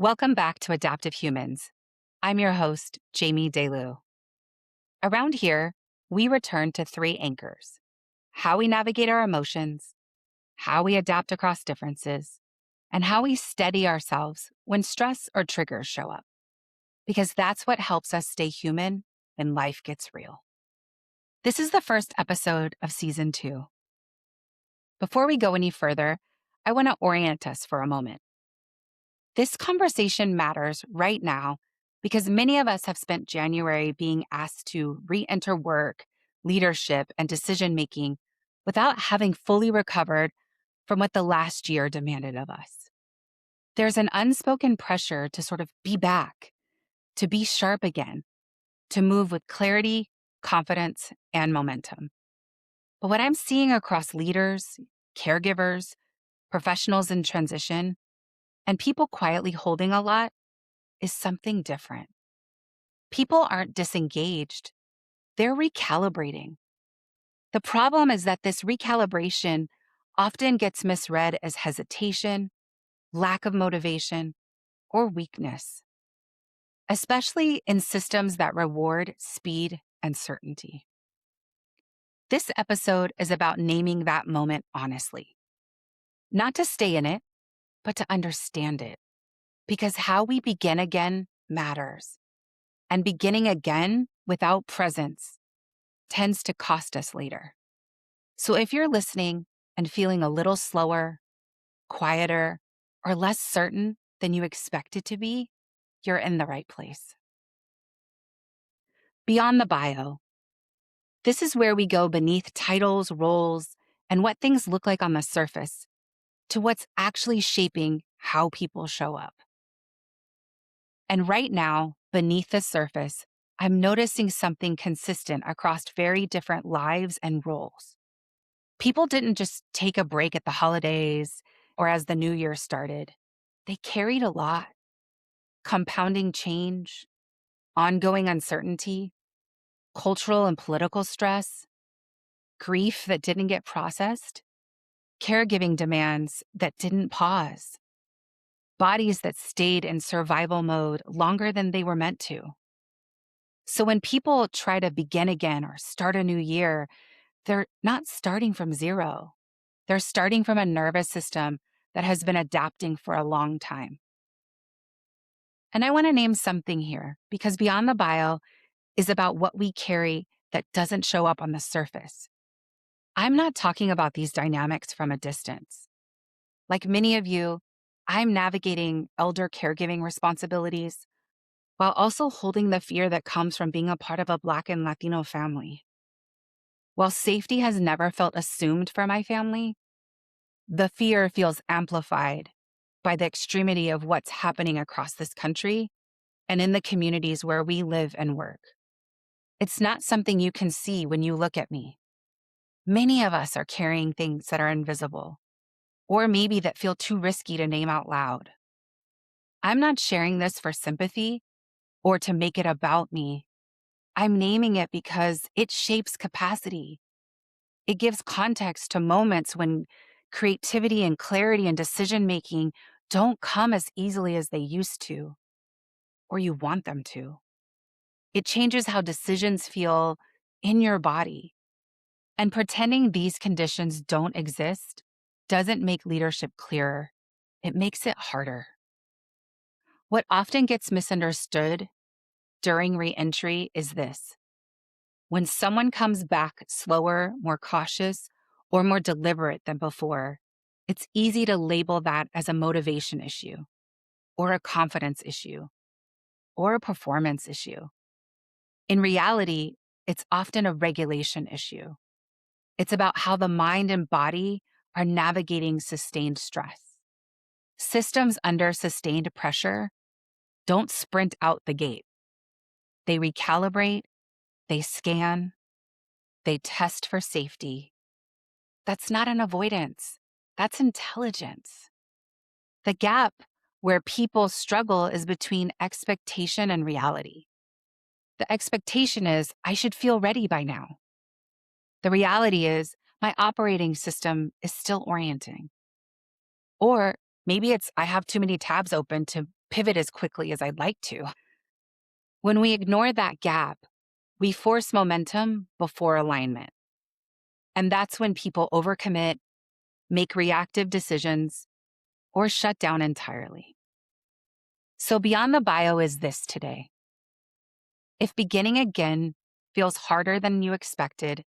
Welcome back to Adaptive Humans. I'm your host, Jami de Lou. Around here, we return to three anchors: how we navigate our emotions, how we adapt across differences, and how we steady ourselves when stress or triggers show up. Because that's what helps us stay human when life gets real. This is the first episode of season 2. Before we go any further, I want to orient us for a moment. This conversation matters right now because many of us have spent January being asked to re-enter work, leadership, and decision making without having fully recovered from what the last year demanded of us. There's an unspoken pressure to sort of be back, to be sharp again, to move with clarity, confidence, and momentum. But what I'm seeing across leaders, caregivers, professionals in transition, and people quietly holding a lot is something different. People aren't disengaged, they're recalibrating. The problem is that this recalibration often gets misread as hesitation, lack of motivation, or weakness, especially in systems that reward speed and certainty. This episode is about naming that moment honestly, not to stay in it, but to understand it, because how we begin again matters. And beginning again without presence tends to cost us later. So if you're listening and feeling a little slower, quieter, or less certain than you expected to be, you're in the right place. Beyond the bio, this is where we go beneath titles, roles, and what things look like on the surface to what's actually shaping how people show up. And right now, beneath the surface, I'm noticing something consistent across very different lives and roles. People didn't just take a break at the holidays or as the new year started. They carried a lot: compounding change, ongoing uncertainty, cultural and political stress, grief that didn't get processed, caregiving demands that didn't pause, bodies that stayed in survival mode longer than they were meant to. So when people try to begin again or start a new year, they're not starting from zero. They're starting from a nervous system that has been adapting for a long time. And I want to name something here because beyond the bio is about what we carry that doesn't show up on the surface. I'm not talking about these dynamics from a distance. Like many of you, I'm navigating elder caregiving responsibilities while also holding the fear that comes from being a part of a Black and Latino family. While safety has never felt assumed for my family, the fear feels amplified by the extremity of what's happening across this country and in the communities where we live and work. It's not something you can see when you look at me. Many of us are carrying things that are invisible, or maybe that feel too risky to name out loud. I'm not sharing this for sympathy or to make it about me. I'm naming it because it shapes capacity. It gives context to moments when creativity and clarity and decision making don't come as easily as they used to, or you want them to. It changes how decisions feel in your body. And pretending these conditions don't exist doesn't make leadership clearer. It makes it harder. What often gets misunderstood during reentry is this: when someone comes back slower, more cautious, or more deliberate than before, it's easy to label that as a motivation issue, or a confidence issue, or a performance issue. In reality, it's often a regulation issue. It's about how the mind and body are navigating sustained stress. Systems under sustained pressure don't sprint out the gate. They recalibrate, they scan, they test for safety. That's not an avoidance. That's intelligence. The gap where people struggle is between expectation and reality. The expectation is, I should feel ready by now. The reality is, my operating system is still orienting. Or Maybe it's I have too many tabs open to pivot as quickly as I'd like to. When we ignore that gap, we force momentum before alignment. And that's when people overcommit, make reactive decisions, or shut down entirely. So, beyond the bio is this today. If beginning again feels harder than you expected,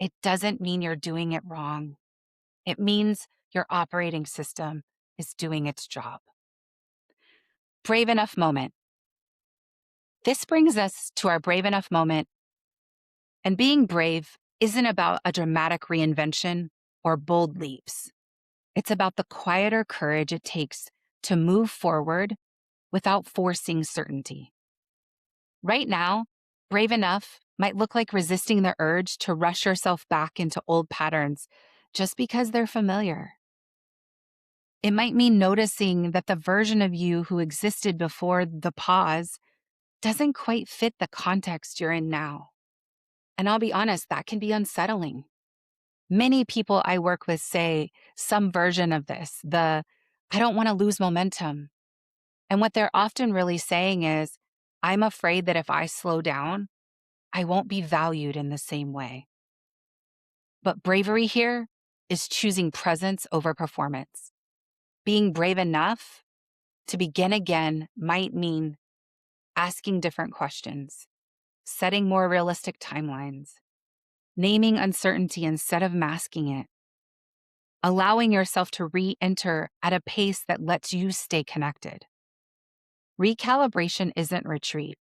it doesn't mean you're doing it wrong. It means your operating system is doing its job. Brave enough moment. This brings us to our brave enough moment. And being brave isn't about a dramatic reinvention or bold leaps. It's about the quieter courage it takes to move forward without forcing certainty. Right now, brave enough might look like resisting the urge to rush yourself back into old patterns just because they're familiar. It might mean noticing that the version of you who existed before the pause doesn't quite fit the context you're in now. And I'll be honest, that can be unsettling. Many people I work with say some version of this, I don't want to lose momentum. And what they're often really saying is, I'm afraid that if I slow down, I won't be valued in the same way. But bravery here is choosing presence over performance. Being brave enough to begin again might mean asking different questions, setting more realistic timelines, naming uncertainty instead of masking it, allowing yourself to re-enter at a pace that lets you stay connected. Recalibration isn't retreat.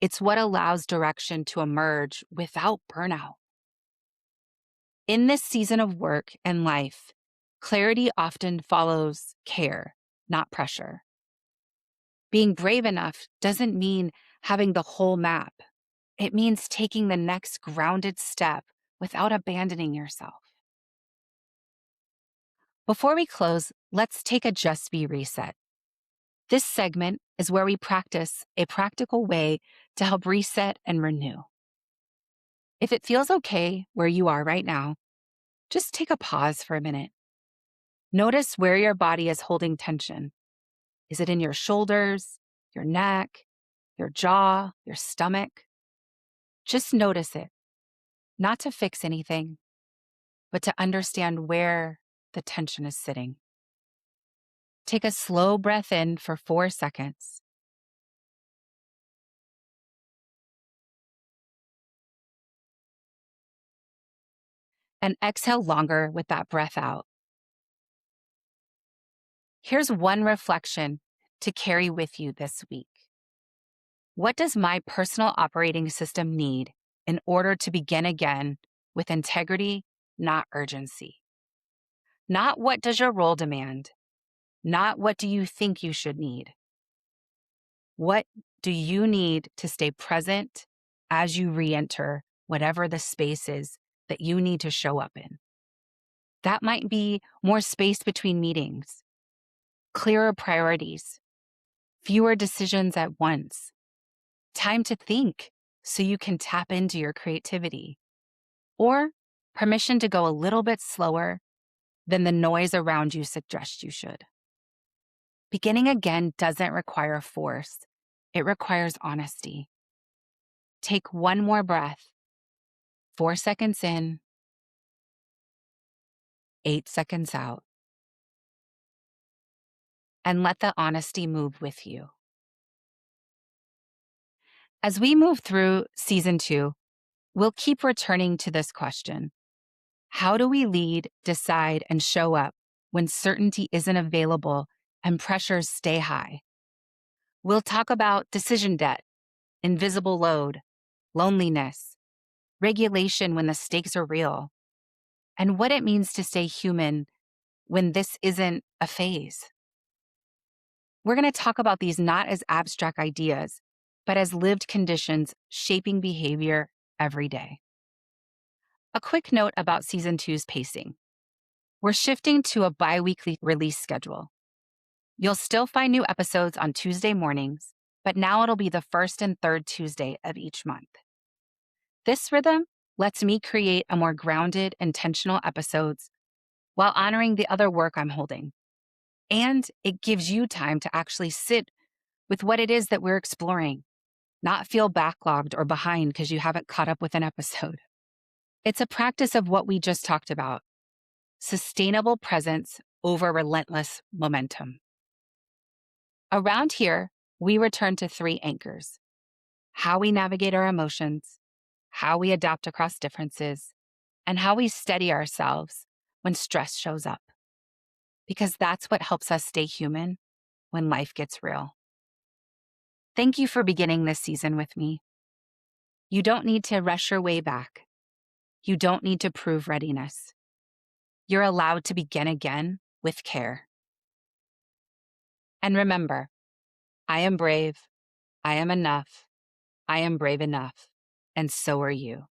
It's what allows direction to emerge without burnout. In this season of work and life, clarity often follows care, not pressure. Being brave enough doesn't mean having the whole map. It means taking the next grounded step without abandoning yourself. Before we close, let's take a Just Be reset. This segment is where we practice a practical way to help reset and renew. If it feels okay where you are right now, just take a pause for a minute. Notice where your body is holding tension. Is it in your shoulders, your neck, your jaw, your stomach? Just notice it, not to fix anything, but to understand where the tension is sitting. Take a slow breath in for 4 seconds. And exhale longer with that breath out. Here's one reflection to carry with you this week. What does my personal operating system need in order to begin again with integrity, not urgency? Not what does your role demand? Not what do you think you should need? What do you need to stay present as you re-enter whatever the space is that you need to show up in? That might be more space between meetings, clearer priorities, fewer decisions at once, time to think so you can tap into your creativity, or permission to go a little bit slower than the noise around you suggests you should. Beginning again doesn't require force. It requires honesty. Take one more breath. 4 seconds in, 8 seconds out. And let the honesty move with you. As we move through season 2, we'll keep returning to this question. How do we lead, decide, and show up when certainty isn't available and pressures stay high? We'll talk about decision debt, invisible load, loneliness, regulation when the stakes are real, and what it means to stay human when this isn't a phase. We're going to talk about these not as abstract ideas, but as lived conditions shaping behavior every day. A quick note about season 2's pacing. We're shifting to a bi-weekly release schedule. You'll still find new episodes on Tuesday mornings, but now it'll be the first and third Tuesday of each month. This rhythm lets me create a more grounded, intentional episodes while honoring the other work I'm holding. And it gives you time to actually sit with what it is that we're exploring, not feel backlogged or behind because you haven't caught up with an episode. It's a practice of what we just talked about: sustainable presence over relentless momentum. Around here, we return to three anchors: how we navigate our emotions, how we adapt across differences, and how we steady ourselves when stress shows up. Because that's what helps us stay human when life gets real. Thank you for beginning this season with me. You don't need to rush your way back. You don't need to prove readiness. You're allowed to begin again with care. And remember, I am brave. I am enough. I am brave enough. And so are you.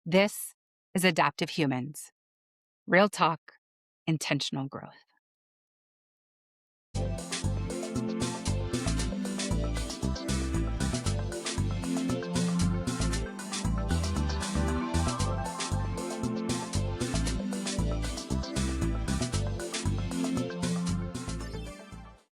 This is Adaptive Humans. Real talk, intentional growth.